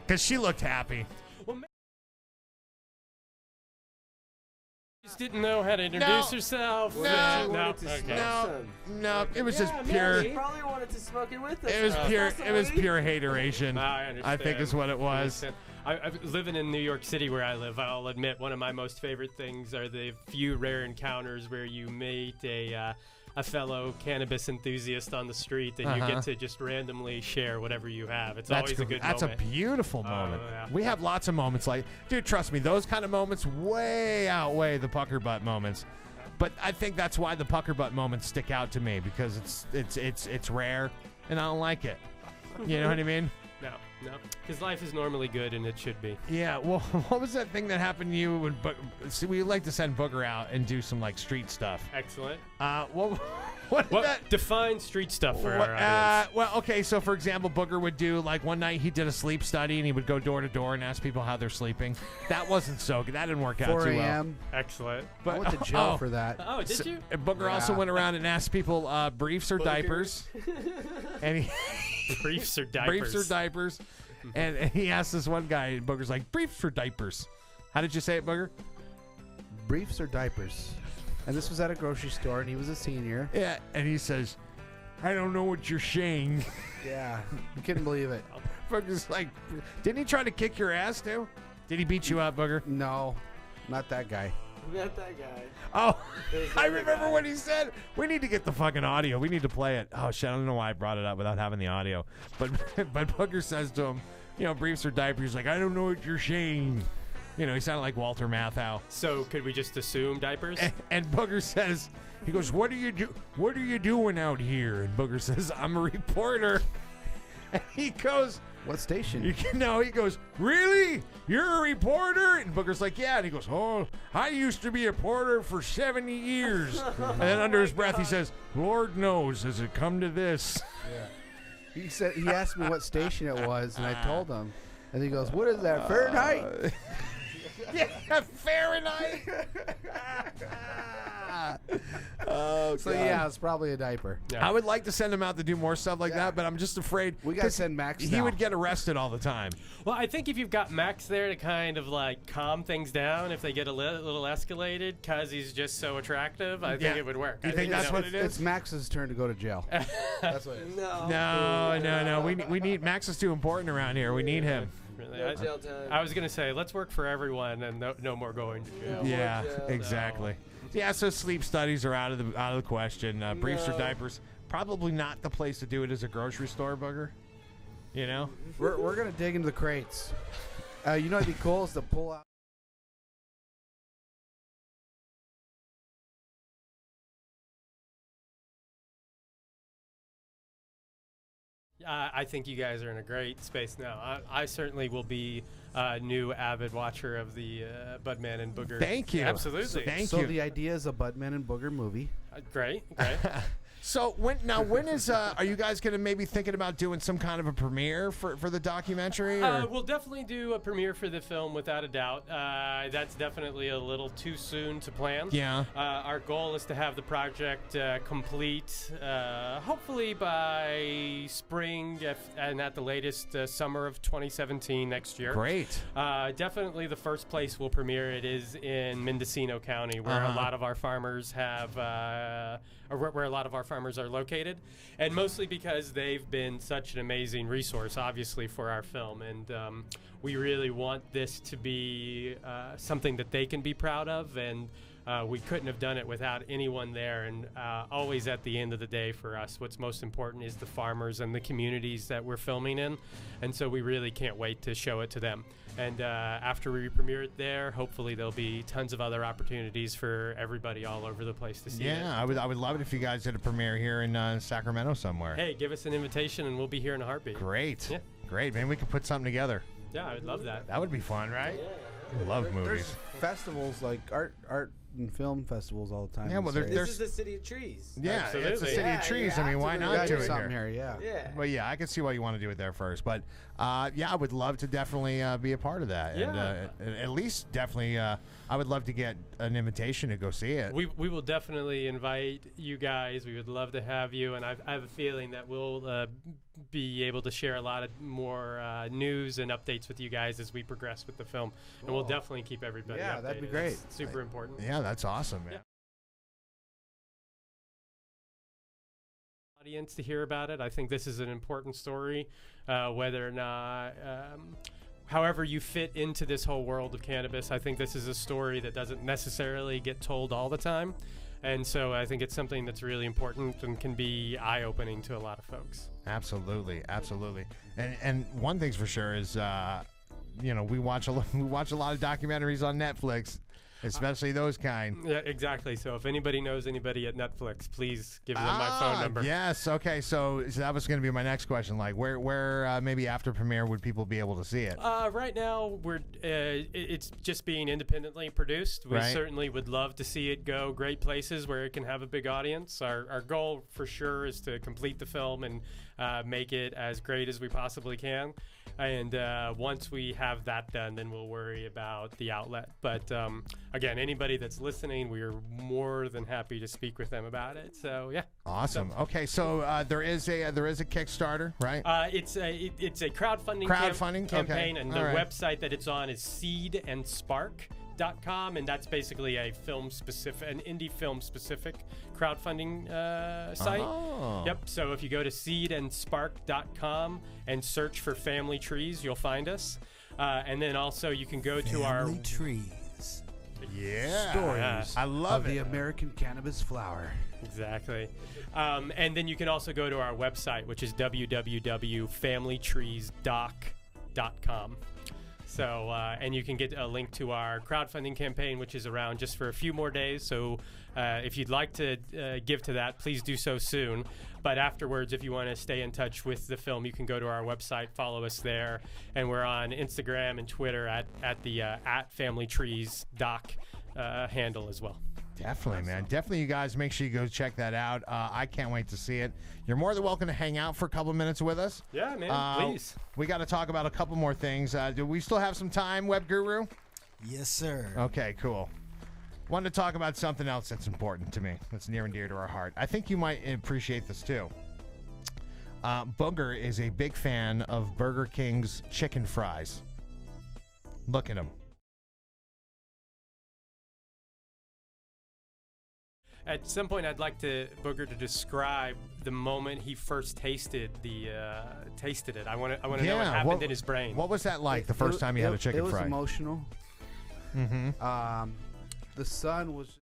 S7: Because she looked happy.
S9: Just didn't know how to introduce herself.
S7: No. No, it was just pure.
S8: He probably wanted to smoke it with us.
S7: It was pure. It was pure hateration.
S9: I understand.
S7: I think is what it was.
S9: Living in New York City where I live, I'll admit one of my most favorite things are the few rare encounters where you meet a fellow cannabis enthusiast on the street and you get to just randomly share whatever you have. It's always a good
S7: That's
S9: moment.
S7: a beautiful moment.
S9: Yeah.
S7: We have lots of moments like, dude, trust me, those kind of moments way outweigh the pucker butt moments. But I think that's why the pucker butt moments stick out to me, because it's rare and I don't like it. You know what I mean?
S9: No, because life is normally good and it should be.
S7: Yeah, well, what was that thing that happened to you when we like to send Booger out and do some like street stuff?
S9: Excellent.
S7: What did that
S9: define street stuff for our audience?
S7: Well, okay, so for example, Booger would do, like, one night he did a sleep study and he would go door to door and ask people how they're sleeping. That wasn't so good. That didn't work out
S6: 4
S7: too well.
S6: a.m.
S9: Excellent.
S6: I went to jail for that.
S9: Oh, did you?
S7: Booger also went around and asked people briefs or diapers. And
S9: Briefs or diapers?
S7: Briefs or diapers. And he asked this one guy, and Booger's like, briefs or diapers? How did you say it, Booger?
S6: Briefs or diapers? And this was at a grocery store, and he was a senior.
S7: Yeah, and he says, I don't know what you're saying.
S6: Yeah, you couldn't believe it.
S7: Booger's like, didn't he try to kick your ass too? Did he beat you up, Booger?
S6: No, not that guy.
S8: Not that guy.
S7: Oh,
S8: There's
S7: I
S8: the other
S7: remember
S8: guy.
S7: what he said. We need to get the fucking audio. We need to play it. Oh shit, I don't know why I brought it up without having the audio. But Booger says to him, briefs or diapers. He's like, I don't know what you're saying. He sounded like Walter Matthau.
S9: So could we just assume diapers?
S7: And Booger says, he goes, What are you doing out here? And Booger says, I'm a reporter. And he goes,
S6: What station?
S7: He goes, really? You're a reporter? And Booger's like, yeah. And he goes, oh, I used to be a reporter for 70 years. And then under his breath, he says, Lord knows, has it come to this?
S6: Yeah. He asked me what station it was, and I told him. And he goes, what is that, Fahrenheit?
S7: Yeah, Fahrenheit. Oh,
S6: so yeah, it's probably a diaper.
S9: Yeah.
S7: I would like to send him out to do more stuff like that, but I'm just afraid
S6: We gotta send Max
S7: He
S6: now.
S7: would get arrested all the time.
S9: Well, I think if you've got Max there to kind of like calm things down if they get a little escalated because he's just so attractive, I think it would work.
S7: You
S9: I
S7: think that's what it is?
S6: It's Max's turn to go to jail. That's what it is.
S7: No. We need Max is too important around here. We need him.
S9: Really,
S8: No jail time.
S9: I was gonna say let's work for everyone and no more going to jail.
S7: Yeah,
S8: jail.
S7: exactly. Yeah, so sleep studies are out of the question. Briefs or diapers, probably not the place to do it as a grocery store, Booger.
S6: We're gonna dig into the crates. What'd be cool is to pull out.
S9: I think you guys are in a great space now. I certainly will be a new avid watcher of the Budman and Booger.
S7: Thank you.
S9: Absolutely.
S7: Thank
S6: So
S7: you.
S6: the idea is a Budman and Booger movie.
S9: Great.
S7: So when is are you guys going to maybe thinking about doing some kind of a premiere for the documentary? Or?
S9: We'll definitely do a premiere for the film without a doubt. That's definitely a little too soon to plan.
S7: Yeah.
S9: Our goal is to have the project complete hopefully by spring and at the latest summer of 2017 next year.
S7: Great.
S9: Definitely the first place we'll premiere it is in Mendocino County, where a lot of our farmers have, where a lot of our farmers are located, and mostly because they've been such an amazing resource, obviously, for our film, and we really want this to be something that they can be proud of, and we couldn't have done it without anyone there. And always at the end of the day for us, what's most important is the farmers and the communities that we're filming in, and so we really can't wait to show it to them. And after we premiere it there, hopefully there'll be tons of other opportunities for everybody all over the place to see it.
S7: Yeah, I would love it if you guys did a premiere here in Sacramento somewhere.
S9: Hey, give us an invitation and we'll be here in a heartbeat.
S7: Great.
S9: Yeah.
S7: Great. Maybe we could put something together.
S9: Yeah, I would love that.
S7: That would be fun, right? I love movies.
S6: There's festivals like art and film festivals all the time.
S7: Yeah, well,
S6: in the
S7: there's-
S8: This is the city of trees.
S7: Yeah, it's a
S9: Absolutely.
S7: city
S8: Yeah,
S7: of trees.
S8: you
S7: I mean,
S8: have
S7: why
S8: to
S7: not
S6: States.
S7: do
S6: Do
S7: it
S6: something
S7: here?
S6: here, yeah.
S8: Yeah.
S7: Well, yeah, I can see why you want to do it there first, but yeah, I would love to definitely be a part of that, and at least definitely, I would love to get an invitation to go see it.
S9: We will definitely invite you guys. We would love to have you, and I have a feeling that we'll be able to share a lot of more news and updates with you guys as we progress with the film, and we'll definitely keep everybody
S6: Yeah,
S9: updated.
S6: that'd be great.
S9: It's super important.
S7: Yeah, that's awesome, man.
S9: Yeah. Audience to hear about it. I think this is an important story, whether or not however you fit into this whole world of cannabis. I think this is a story that doesn't necessarily get told all the time, and so I think it's something that's really important and can be eye-opening to a lot of folks.
S7: Absolutely, absolutely. And one thing's for sure is, we watch a lot of documentaries on Netflix, especially those kind.
S9: Yeah, exactly. So if anybody knows anybody at Netflix, please give them my phone number.
S7: Yes. Okay. So that was going to be my next question. Like, where maybe after premiere would people be able to see it?
S9: Right now, it's just being independently produced. We
S7: Right.
S9: certainly would love to see it go great places where it can have a big audience. Our goal for sure is to complete the film and make it as great as we possibly can. And once we have that done, then we'll worry about the outlet. But again, anybody that's listening, we are more than happy to speak with them about it. So yeah.
S7: Awesome. Okay. So there is a Kickstarter, right?
S9: It's a crowdfunding
S7: Crowdfunding?
S9: campaign,
S7: Okay.
S9: and
S7: All
S9: the
S7: right.
S9: website that it's on is seedandspark.org. seedandspark.com, and that's basically an indie film specific crowdfunding site.
S7: Oh.
S9: Yep. So if you go to seedandspark.com and search for Family Trees, you'll find us. And then also you can go to our
S10: trees.
S7: Yeah.
S6: Stories
S7: I love
S6: of the
S7: it.
S6: American Cannabis Flower.
S9: Exactly. And then you can also go to our website, which is www.familytreesdoc.com. So, and you can get a link to our crowdfunding campaign, which is around just for a few more days. So if you'd like to give to that, please do so soon. But afterwards, if you want to stay in touch with the film, you can go to our website, follow us there. And we're on Instagram and Twitter at FamilyTreesDoc handle as well.
S7: Definitely, man. Definitely, you guys, make sure you go check that out. I can't wait to see it. You're more than welcome to hang out for a couple of minutes with us.
S9: Yeah, man, please.
S7: We got to talk about a couple more things. Do we still have some time, Web Guru?
S10: Yes, sir.
S7: Okay, cool. Wanted to talk about something else that's important to me, that's near and dear to our heart. I think you might appreciate this, too. Booger is a big fan of Burger King's chicken fries. Look at him.
S9: At some point, I'd like Booger to describe the moment he first tasted it. I want to know what happened in his brain.
S7: What was that like the first time you had a chicken fry?
S6: It was emotional.
S7: Mm-hmm.
S6: The sun was.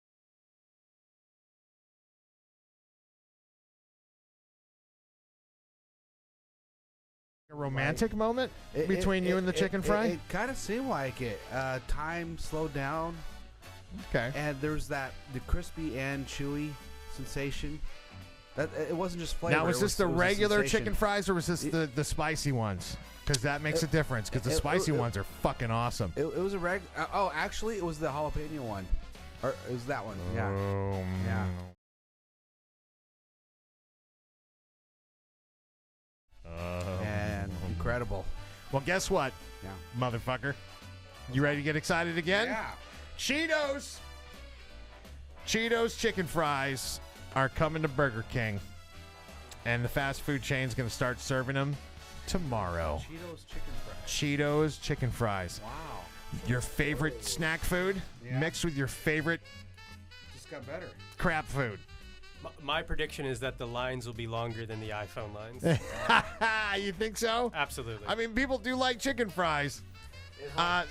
S7: A romantic moment between you and the chicken fry?
S6: It kind of seemed like it. Time slowed down.
S7: Okay.
S6: And there's the crispy and chewy sensation. That it wasn't just flavor.
S7: Now, was this the regular
S6: sensation.
S7: chicken fries, or was this the spicy ones? Because that makes a difference. Because the spicy ones are fucking awesome.
S6: It was a actually, it was the jalapeno one, or it was that one. Yeah. Yeah. And incredible.
S7: Well, guess what?
S6: Yeah.
S7: Motherfucker. You ready to get excited again?
S6: Yeah.
S7: Cheetos chicken fries are coming to Burger King. And the fast food chain's going to start serving them tomorrow. Cheetos chicken fries.
S6: Wow.
S7: Your favorite snack food mixed with your favorite
S6: Just got better.
S7: crap food.
S9: My prediction is that the lines will be longer than the iPhone lines.
S7: You think so?
S9: Absolutely.
S7: I mean, people do like chicken fries.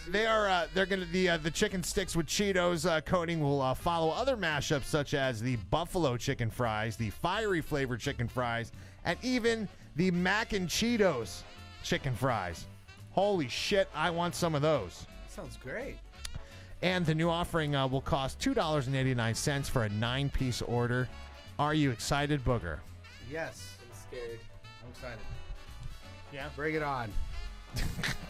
S7: They're gonna the chicken sticks with Cheetos coating will follow other mashups such as the buffalo chicken fries, the fiery flavored chicken fries, and even the mac and Cheetos chicken fries. Holy shit! I want some of those.
S6: Sounds great.
S7: And the new offering will cost $2.89 for a 9-piece order. Are you excited, Booger?
S6: Yes.
S8: I'm scared.
S6: I'm excited.
S7: Yeah.
S6: Bring it on.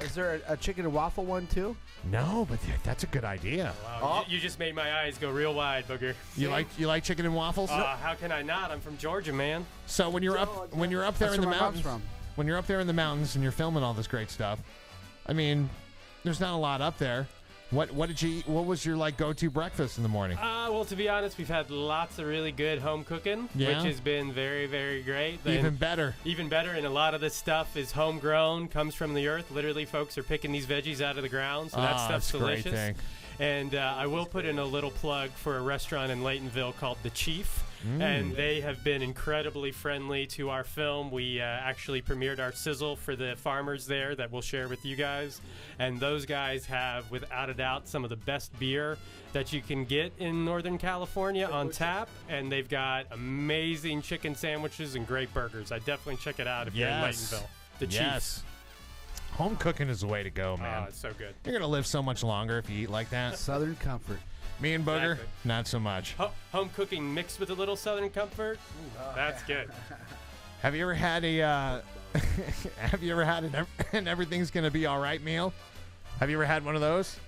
S6: Is there a chicken and waffle one too?
S7: No, but that's a good idea.
S9: Wow, you just made my eyes go real wide, Booger.
S7: You like chicken and waffles?
S9: How can I not? I'm from Georgia, man.
S7: So when you're up there
S6: That's
S7: in the
S6: where my mom's
S7: mountains,
S6: from.
S7: when you're up there in the mountains and you're filming all this great stuff, I mean, there's not a lot up there. What did you eat? What was your go-to breakfast in the morning?
S9: Well, to be honest, we've had lots of really good home cooking, which has been very, very great.
S7: Even better.
S9: Even better, and a lot of this stuff is homegrown, comes from the earth. Literally, folks are picking these veggies out of the ground, so that stuff's delicious.
S7: Great thing.
S9: And I will put in a little plug for a restaurant in Laytonville called The Chief. And they have been incredibly friendly to our film. We actually premiered our sizzle for the farmers there that we'll share with you guys. And those guys have, without a doubt, some of the best beer that you can get in Northern California on tap. And they've got amazing chicken sandwiches and great burgers. I definitely check it out if you're in Laytonville. The Chief.
S7: Home cooking is the way to go, man.
S9: Oh, it's so good.
S7: You're going to live so much longer if you eat like that.
S6: Southern comfort.
S7: Me and Booger,
S9: Exactly.
S7: not so much.
S9: Home cooking mixed with a little Southern comfort. That's good.
S7: Have you ever had an everything's going to be all right meal? Have you ever had one of those?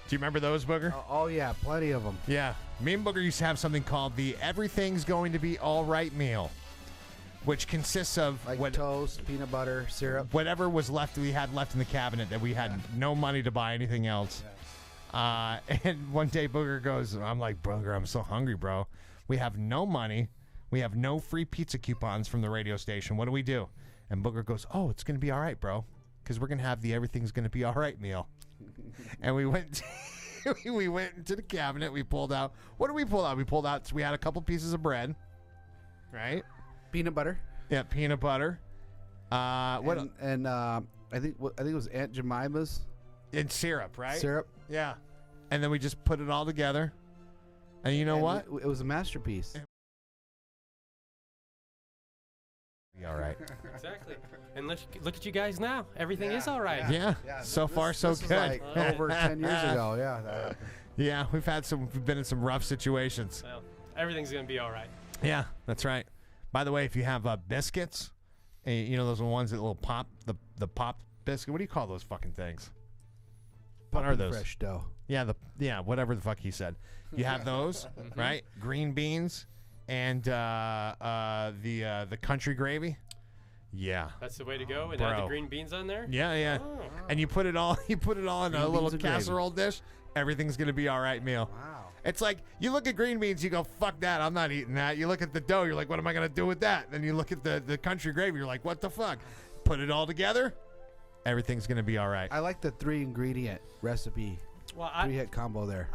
S7: Do you remember those, Booger?
S6: Oh yeah, plenty of them.
S7: Yeah. Me and Booger used to have something called the everything's going to be all right meal, which consists of
S6: toast, peanut butter, syrup.
S7: Whatever was left we had left in the cabinet that we had no money to buy anything else. And one day Booger goes, I'm like, Booger, I'm so hungry, bro. We have no money. We have no free pizza coupons from the radio station. What do we do? And Booger goes, oh, it's going to be all right, bro, because we're going to have the everything's going to be all right meal. And we went we went into the cabinet. We pulled out. What did we pull out? We had a couple pieces of bread, right?
S6: Peanut butter.
S7: Yeah, peanut butter. What?
S6: And I think it was Aunt Jemima's.
S7: And syrup, right?
S6: Syrup.
S7: Yeah. And then we just put it all together. And you know what?
S6: It was a masterpiece.
S7: Be all right.
S9: Exactly. And look at you guys now. Everything is all right.
S7: Yeah. So far, so
S6: this
S7: good.
S6: Was like over 10 years ago. Yeah.
S7: Yeah, we've been in some rough situations.
S9: Well, everything's gonna be all right.
S7: Yeah, that's right. By the way, if you have biscuits, you know those ones that little pop, the pop biscuit. What do you call those fucking things? What are those?
S6: Fresh dough.
S7: Yeah, whatever the fuck he said. You have those, right? Green beans and the country gravy. Yeah.
S9: That's the way to go. And add the green beans on there.
S7: Yeah. Oh. And you put it all in a little casserole dish. Everything's gonna be all right meal.
S6: Wow.
S7: It's like you look at green beans, you go, fuck that, I'm not eating that. You look at the dough, you're like, what am I gonna do with that? Then you look at the country gravy, you're like, what the fuck? Put it all together, everything's gonna be all right.
S6: I like the 3-ingredient recipe.
S9: Well,
S6: 3-hit combo there.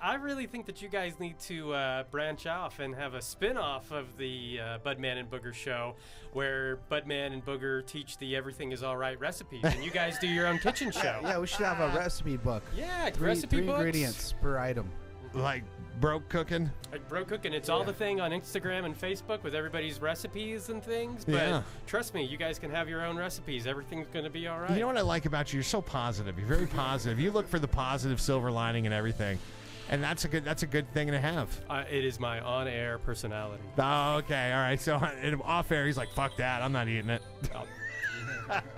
S9: I really think that you guys need to branch off and have a spin-off of the Budman and Booger show where Budman and Booger teach the everything is all right recipes and you guys do your own kitchen show.
S6: Yeah, we should have a recipe book.
S9: Yeah,
S6: three
S9: books.
S6: ingredients per item.
S7: Like broke cooking.
S9: Like bro cooking, it's all the thing on Instagram and Facebook with everybody's recipes and things. But trust me, you guys can have your own recipes. Everything's going to be all right.
S7: You know what I like about you? You're so positive. You're very positive. You look for the positive silver lining and everything, and that's a good thing to have.
S9: It is my on-air personality.
S7: Oh, okay, all right. So off air, he's like, "Fuck that, I'm not eating it."
S9: Oh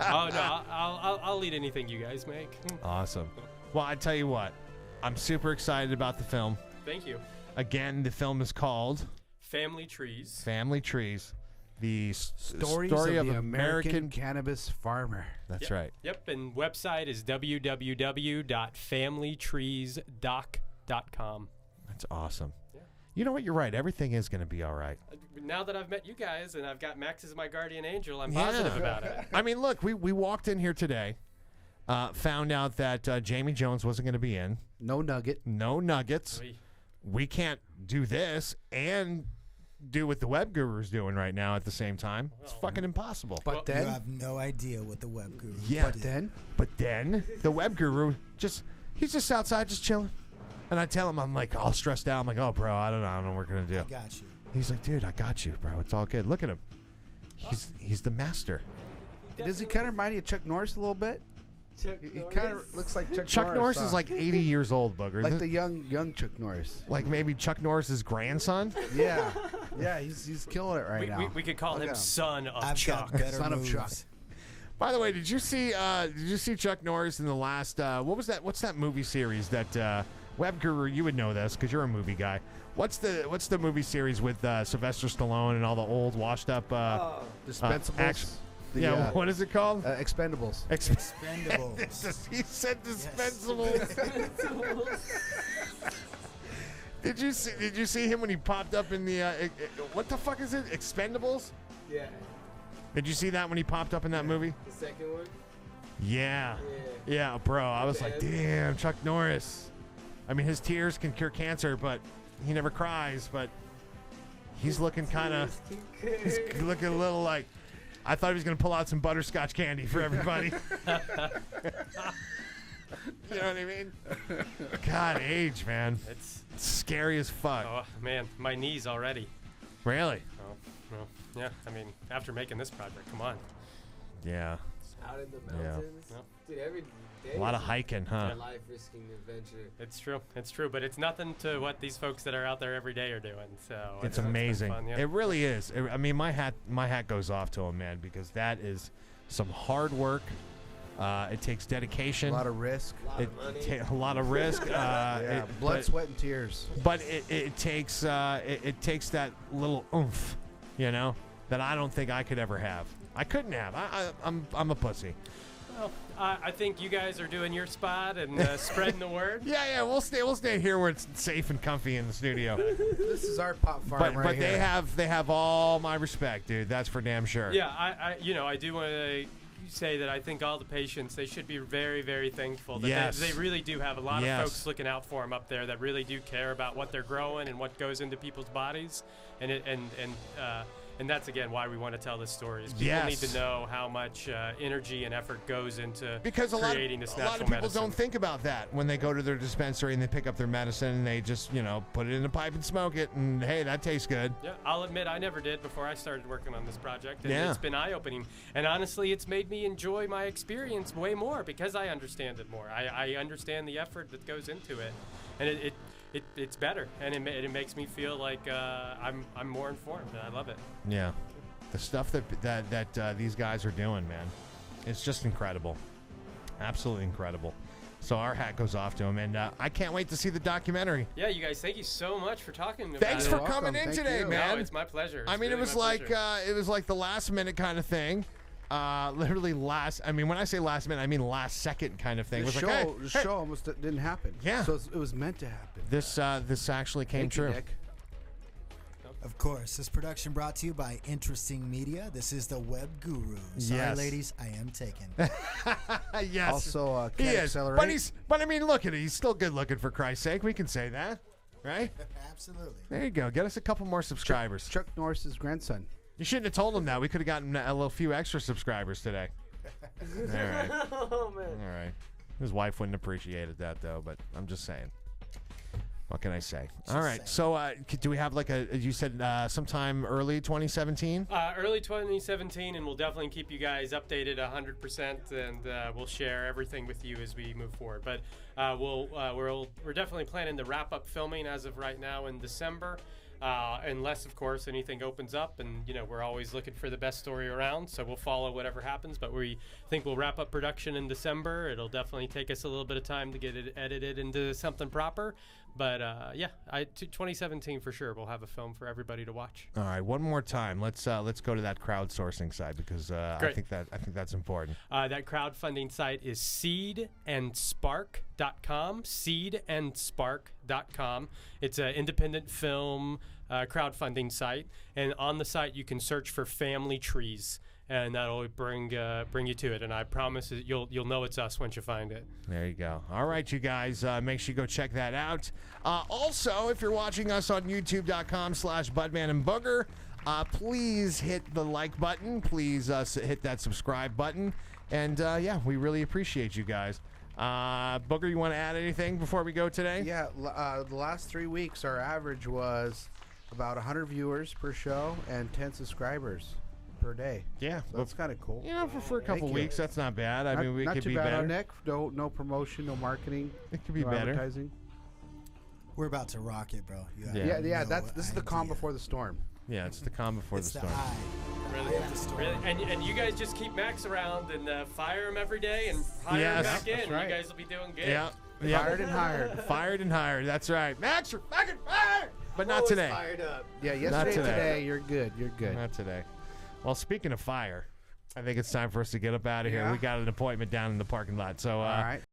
S9: no, I'll eat anything you guys make.
S7: Awesome. Well, I tell you what, I'm super excited about the film.
S9: Thank you.
S7: Again, the film is called
S9: Family Trees.
S7: Family Trees. The
S6: Story of the American Cannabis Farmer.
S7: That's right.
S9: Yep, and website is www.familytreesdoc.com.
S7: That's awesome.
S9: Yeah.
S7: You know what? You're right. Everything is going to be all right.
S9: Now that I've met you guys and I've got Max as my guardian angel, I'm positive about it.
S7: I mean, look, we walked in here today, found out that Jamie Jones wasn't going to be in.
S6: No nuggets.
S7: We can't do this and do what the Web Guru's doing right now at the same time. It's fucking impossible.
S6: But
S10: You have no idea what the Web Guru
S7: But then the Web Guru he's just outside just chilling. And I tell him, I'm like all stressed out. I'm like, oh, bro, I don't know what we're going to do.
S10: I got you.
S7: He's like, dude, I got you, bro. It's all good. Look at him. He's the master.
S6: Does he kind of remind you of Chuck Norris a little bit? He kind of looks like
S7: Chuck Norris is like 80 years old, Booger.
S6: Like the young Chuck Norris.
S7: Like maybe Chuck Norris's grandson?
S6: Yeah, he's killing it right now.
S9: We could call him son of
S10: I've
S9: Chuck.
S10: got better
S6: Son of
S10: moves.
S6: Chuck.
S7: By the way, did you see Chuck Norris in the last what was that? What's that movie series that Web Guru, you would know this because you're a movie guy. What's the movie series with Sylvester Stallone and all the old washed up
S6: Dispensables.
S7: what is it called?
S6: Expendables.
S10: Expendables.
S7: He said dispensables. Did you see him when he popped up in the what the fuck is it? Expendables?
S8: Yeah.
S7: Did you see that when he popped up in that movie?
S8: The second one?
S7: Yeah, bro. I was like, damn, Chuck Norris. I mean, his tears can cure cancer, but he never cries. But he's looking he's looking a little like. I thought he was going to pull out some butterscotch candy for everybody. You know what I mean? God, age, man. It's scary as fuck.
S9: Oh, man, my knees already.
S7: Really?
S9: Oh, well, yeah, I mean, after making this project, come on.
S7: Yeah.
S8: Out in the mountains?
S9: Yeah.
S8: Dude, every day.
S7: A lot of hiking, huh?
S8: Life-risking adventure.
S9: It's true, but it's nothing to what these folks that are out there every day are doing. So
S7: It's amazing.
S9: Fun, yeah.
S7: It really is. I mean, my hat goes off to him, man, because that is some hard work. It takes dedication.
S6: A lot of risk.
S7: A lot of risk.
S6: Blood, sweat, and tears.
S7: But it takes that little oomph, you know, that I don't think I could ever have. I couldn't have. I'm a pussy.
S9: Well, I think you guys are doing your spot and spreading the word.
S7: Yeah, we'll stay here where it's safe and comfy in the studio.
S6: This is our pop farm
S7: but they have all my respect, dude. That's for damn sure.
S9: Yeah, I do want to say that I think all the patients, they should be very, very thankful that
S7: Yes.
S9: they really do have a lot
S7: Yes.
S9: of folks looking out for them up there that really do care about what they're growing and what goes into people's bodies. And that's, again, why we want to tell this story. Is people need to know how much energy and effort goes into creating this natural
S7: a lot of people
S9: medicine.
S7: don't think about that when they go to their dispensary and they pick up their medicine and they just, put it in a pipe and smoke it, and hey, that tastes good.
S9: Yeah, I'll admit I never did before I started working on this project, and
S7: Yeah.
S9: it's been eye-opening. And honestly, it's made me enjoy my experience way more because I understand it more. I understand the effort that goes into it, and it's better, and it makes me feel like I'm more informed, and I love it.
S7: Yeah, the stuff that these guys are doing, man, it's just incredible, absolutely incredible. So our hat goes off to them, and I can't wait to see the documentary.
S9: Yeah, you guys, thank you so much for talking about
S7: Thanks
S9: it.
S7: for coming in today, man.
S9: No, it's my pleasure.
S7: I mean,
S9: it was my pleasure.
S7: it was like the last minute kind of thing. Literally I mean, when I say last minute, I mean last second kind of thing.
S6: The
S7: It was
S6: show,
S7: like,
S6: the show almost didn't happen.
S7: Yeah.
S6: So it was meant to happen.
S7: This actually came
S6: Thank you,
S7: true.
S6: Nick.
S10: Of course, this production brought to you by Interesting Media. This is the Web Guru. Sorry,
S7: Yes.
S10: ladies, I am taken.
S7: Yes.
S6: Also,
S7: he is.
S6: Canaccelerate.
S7: But I mean, look at it. He's still good looking, for Christ's sake. We can say that, right?
S10: Absolutely.
S7: There you go. Get us a couple more subscribers.
S6: Chuck Norris's grandson.
S7: You shouldn't have told him that. We could have gotten a little few extra subscribers today. All right.
S9: Oh, man.
S7: All right. His wife wouldn't appreciate that, though, but I'm just saying. What can I say? All right. So do we have you said sometime early 2017?
S9: Early 2017, and we'll definitely keep you guys updated 100%, and we'll share everything with you as we move forward. But we're definitely planning to wrap up filming as of right now in December. Unless, of course, anything opens up, and we're always looking for the best story around, so we'll follow whatever happens. But we think we'll wrap up production in December. It'll definitely take us a little bit of time to get it edited into something proper. But 2017 for sure. We'll have a film for everybody to watch.
S7: All right, one more time. Let's go to that crowdsourcing side because I think that's important.
S9: That crowdfunding site is seedandspark.com. Seedandspark.com. It's an independent film crowdfunding site, and on the site you can search for family trees, and that'll bring you to it. And I promise you'll know it's us once you find it.
S7: There you go. All right, you guys, make sure you go check that out. Also, if you're watching us on youtube.com/Budman and Booger, please hit the like button. Please hit that subscribe button. And we really appreciate you guys. Booger, you want to add anything before we go today?
S6: Yeah, the last 3 weeks, our average was about 100 viewers per show and 10 subscribers per day.
S7: Yeah,
S6: so that's kind of cool.
S7: For a couple weeks, that's not bad. I mean, we
S6: not
S7: could
S6: too
S7: be
S6: bad
S7: better.
S6: on Nick. No promotion, no marketing.
S7: It could be
S6: no
S7: better.
S6: Advertising.
S10: We're about to rock it, bro.
S6: Yeah. This is the calm before the storm.
S7: Yeah, it's the calm before the storm.
S9: Really, and you guys just keep Max around and fire him every day and hire him back in.
S6: Right.
S9: You guys will be doing good.
S7: Yeah.
S6: Fired and hired.
S7: Fired and hired. That's right. Max, you're fucking fired. But not today.
S8: Fired up.
S6: Yeah, yesterday,
S7: Not today.
S6: you're good. You're good.
S7: Not today. Well, speaking of fire, I think it's time for us to get up out of here.
S6: Yeah.
S7: We got an appointment down in the parking lot. So,
S6: All right.